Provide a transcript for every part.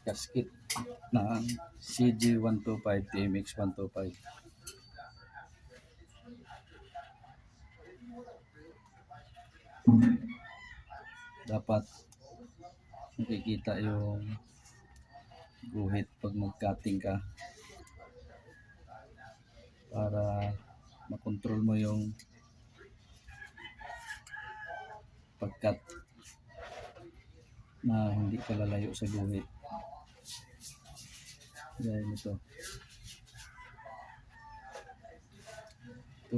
gasket ng CG125 TMX125. Dapat nakikita yung guhit pag mag-cutting ka para makontrol mo yung pag-cut na hindi ka lalayo sa guhit. Dahil ito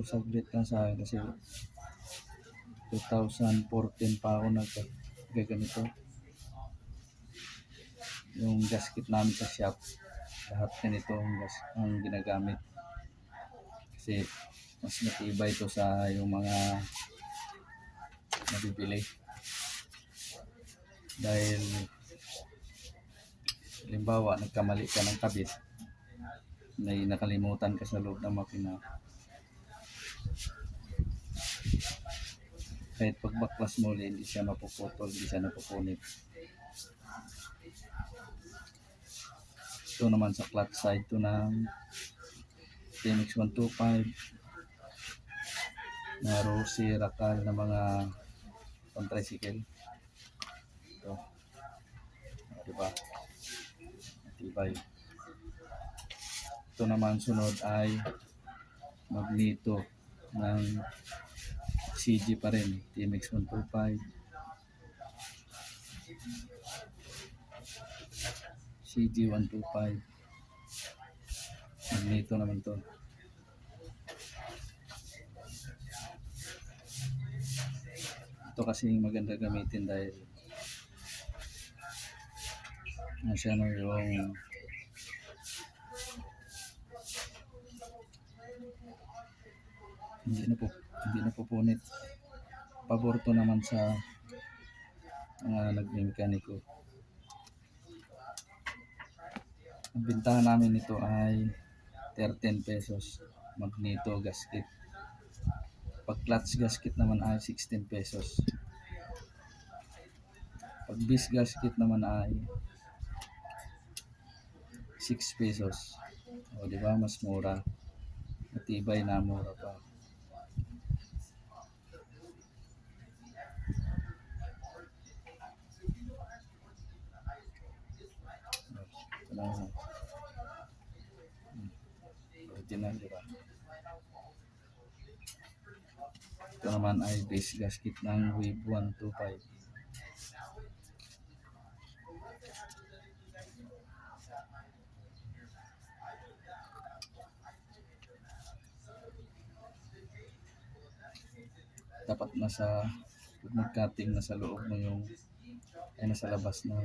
saglit lang sa akin kasi 2014 pa ako naggaganito. Yung gasket namin sa shop, lahat ganito ang ginagamit kasi mas matibay ito sa yung mga nabibili. Dahil halimbawa nagkamali ka ng kabit, may nakalimutan ka sa loob ng makina, kahit pagbaklas mo ulit, hindi siya mapuputol, hindi siya napupunit. Ito naman sa clutch side to ng TMX125 na Rossi Rakal na mga pang-tricycle. Ito, diba? Matibay. Ito naman sunod ay Magneto ng CG pa rin, TMX125 CG125 Magneto naman to. Ito kasi maganda gamitin dahil siya no yung hindi na pupunit. Pabor to naman sa nagme-mekaniko. Ang bintahan namin nito ay 13 pesos Magneto gasket. Pag clutch gasket naman ay 16 pesos. Pag disc gasket naman ay 6 pesos. O di ba, mas mura. Matibay na, mura pa. Ito na naman. Original, di ba? Ito naman ay base gasket ng Wave 125. Dapat nasa mag-cutting nasa loob mo yung ay nasa labas ng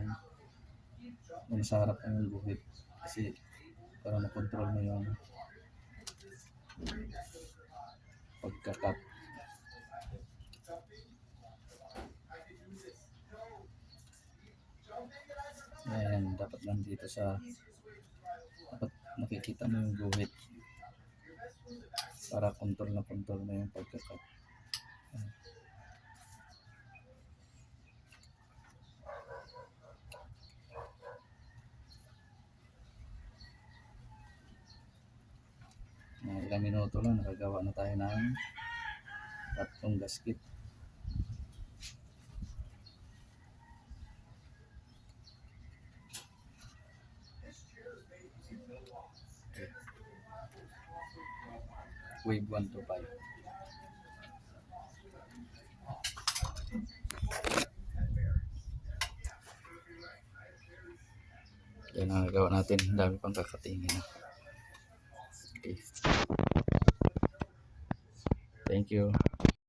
nasa harap ng guhit kasi para makontrol mo yung pagka-cut. Ayan, dapat nandito sa dapat nakikita mo yung guhit para control mo yung pagka-cut. Ilang minuto lang nakagawa na tayo ng tatlong gasket. Wave 125. Yan ang nagawa natin. Dami pang kakatingin. Okay. Thank you.